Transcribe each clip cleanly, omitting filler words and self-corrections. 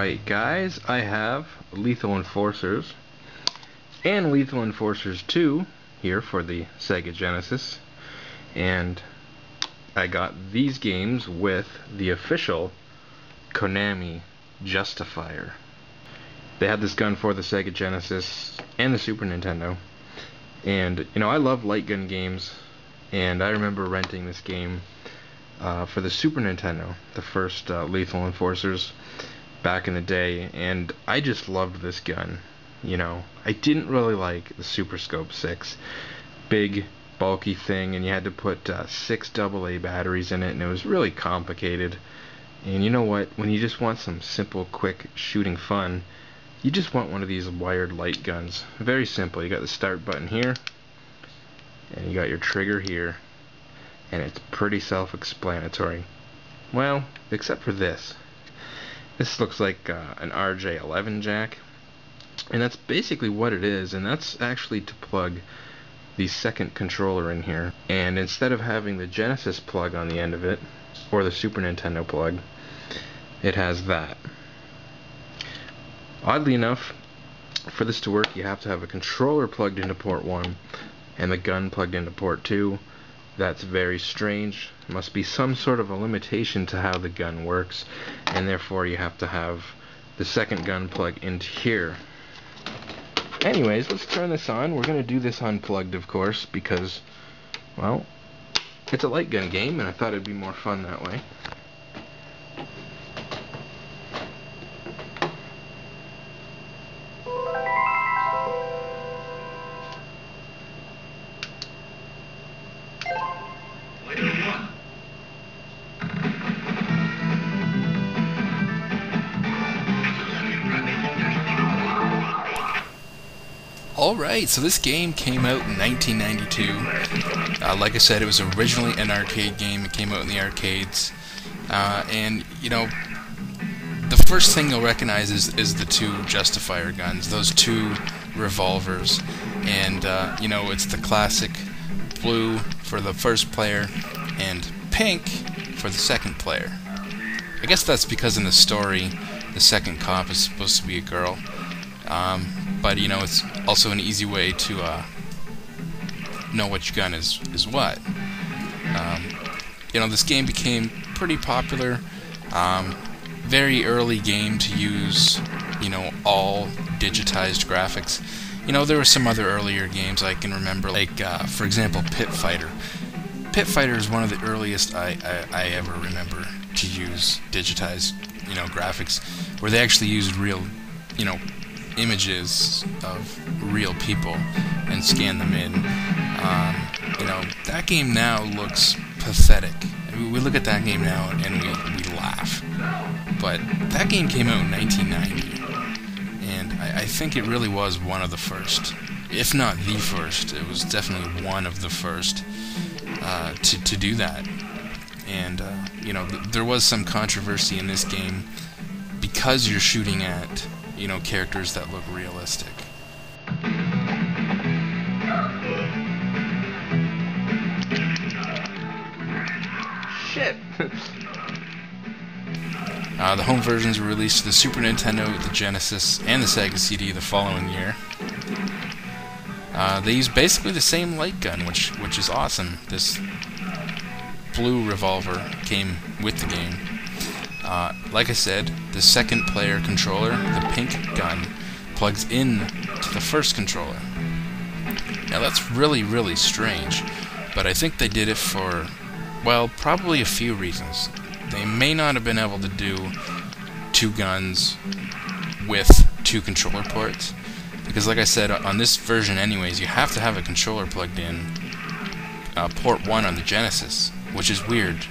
Alright guys, I have Lethal Enforcers and Lethal Enforcers 2 here for the Sega Genesis, and I got these games with the official Konami Justifier. They had this gun for the Sega Genesis and the Super Nintendo, and you know, I love light gun games, and I remember renting this game for the Super Nintendo, the first Lethal Enforcers back in the day, and I just loved this gun. You know, I didn't really like the Super Scope 6, big bulky thing, and you had to put 6 AA batteries in it, and it was really complicated. And you know what, when you just want some simple, quick shooting fun, you just want one of these wired light guns. Very simple. You got the start button here, and you got your trigger here, and it's pretty self-explanatory. Well, except for this. This looks like an RJ11 jack, and that's basically what it is, and that's actually to plug the second controller in here. And instead of having the Genesis plug on the end of it, or the Super Nintendo plug, it has that. Oddly enough, for this to work, you have to have a controller plugged into port 1 and the gun plugged into port 2. That's very strange. There must be some sort of a limitation to how the gun works, and therefore you have to have the second gun plug into here. Anyways, let's turn this on. We're going to do this unplugged, of course, because, well, it's a light gun game, and I thought it'd be more fun that way. Alright, so this game came out in 1992. Like I said, it was originally an arcade game. It came out in the arcades. And, you know, the first thing you'll recognize is the two Justifier guns, those two revolvers. And, you know, it's the classic blue for the first player and pink for the second player. I guess that's because in the story, the second cop is supposed to be a girl. But you know, it's also an easy way to know which gun is what. You know, this game became pretty popular. Very early game to use, you know, all digitized graphics. You know, there were some other earlier games I can remember, like for example, Pit Fighter. Pit Fighter is one of the earliest I ever remember to use digitized, you know, graphics, where they actually used real, you know, images of real people and scan them in. You know, that game now looks pathetic. I mean, we look at that game now and we laugh. But that game came out in 1990, and I think it really was one of the first, if not the first. It was definitely one of the first to do that. And you know, there was some controversy in this game because you're shooting at, you know, characters that look realistic. Shit! The home versions were released to the Super Nintendo, the Genesis, and the Sega CD the following year. They use basically the same light gun, which is awesome. This blue revolver came with the game. Like I said, the second player controller, the pink gun, plugs in to the first controller. Now that's really strange, but I think they did it for, well, probably a few reasons. They may not have been able to do two guns with two controller ports, because like I said, on this version anyways, you have to have a controller plugged in port 1 on the Genesis, which is weird.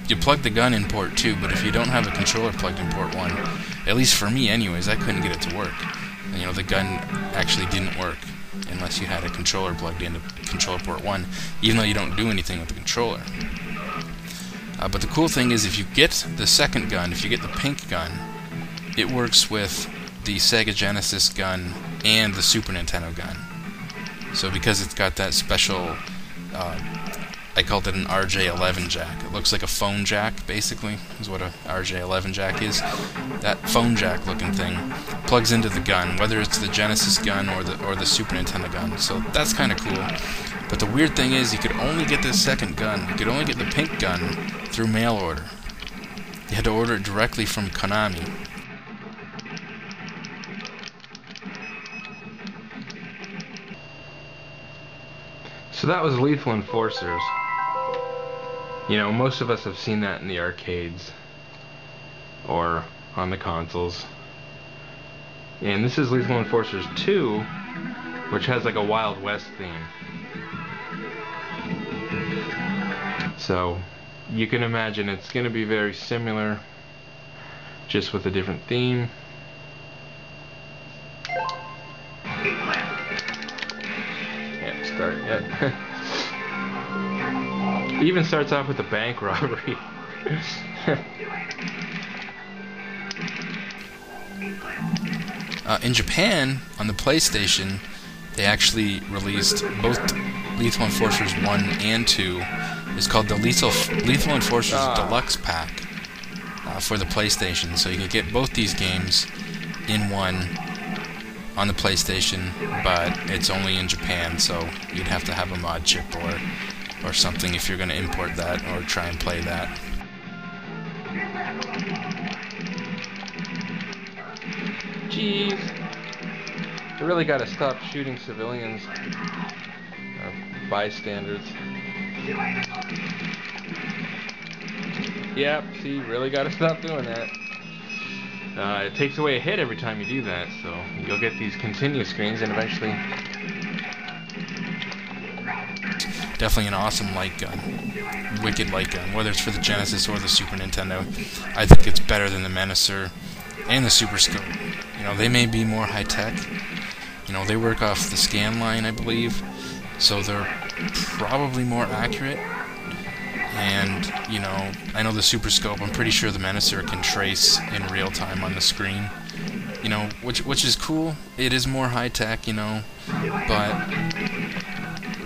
You plug the gun in port 2, but if you don't have a controller plugged in port 1, at least for me anyways, I couldn't get it to work. And, you know, the gun actually didn't work unless you had a controller plugged into controller port 1, even though you don't do anything with the controller. But the cool thing is, if you get the second gun, if you get the pink gun, it works with the Sega Genesis gun and the Super Nintendo gun. So because it's got that special I called it an RJ11 jack. It looks like a phone jack, basically, is what a RJ11 jack is. That phone jack looking thing plugs into the gun, whether it's the Genesis gun or the Super Nintendo gun. So that's kind of cool. But the weird thing is, you could only get this second gun. You could only get the pink gun through mail order. You had to order it directly from Konami. So that was Lethal Enforcers. You know, most of us have seen that in the arcades or on the consoles. And this is Lethal Enforcers 2, which has like a Wild West theme. So you can imagine it's going to be very similar, just with a different theme. Can't start yet. It even starts off with a bank robbery. In Japan, on the PlayStation, they actually released both Lethal Enforcers 1 and 2. It's called the Lethal Enforcers Deluxe Pack for the PlayStation. So you can get both these games in one on the PlayStation, but it's only in Japan, so you'd have to have a mod chip or something if you're going to import that or try and play that. Jeez. They really gotta stop shooting civilians or bystanders. Yep, see, really gotta stop doing that. It takes away a hit every time you do that, so you'll get these continue screens and eventually... Definitely an awesome light gun. Wicked light gun, whether it's for the Genesis or the Super Nintendo. I think it's better than the Menacer and the Super Scope. You know, they may be more high-tech. You know, they work off the scan line, I believe, so they're probably more accurate. And, you know, I know the Super Scope, I'm pretty sure the Menacer can trace in real time on the screen. You know, which is cool. It is more high-tech, you know, but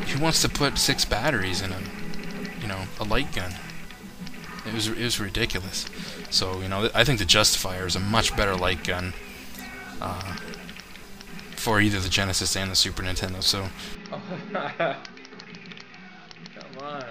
who wants to put 6 batteries in a light gun? It was ridiculous. So, you know, I think the Justifier is a much better light gun for either the Genesis and the Super Nintendo. So, come on.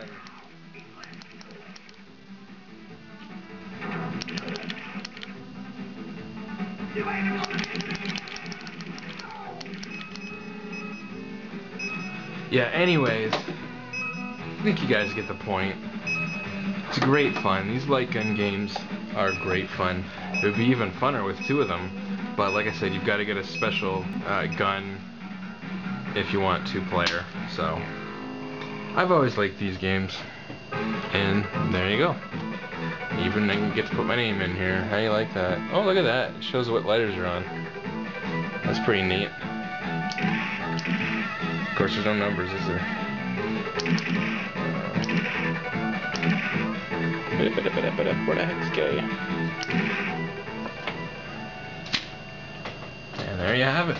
Yeah, anyways, I think you guys get the point. It's great fun. These light gun games are great fun. It would be even funner with 2 of them, but like I said, you've got to get a special gun if you want 2-player. So, I've always liked these games, and there you go. Even I can get to put my name in here. How do you like that? Oh, look at that. It shows what letters are on. That's pretty neat. Of course, there's no numbers, is there? Where the heck's K? And there you have it.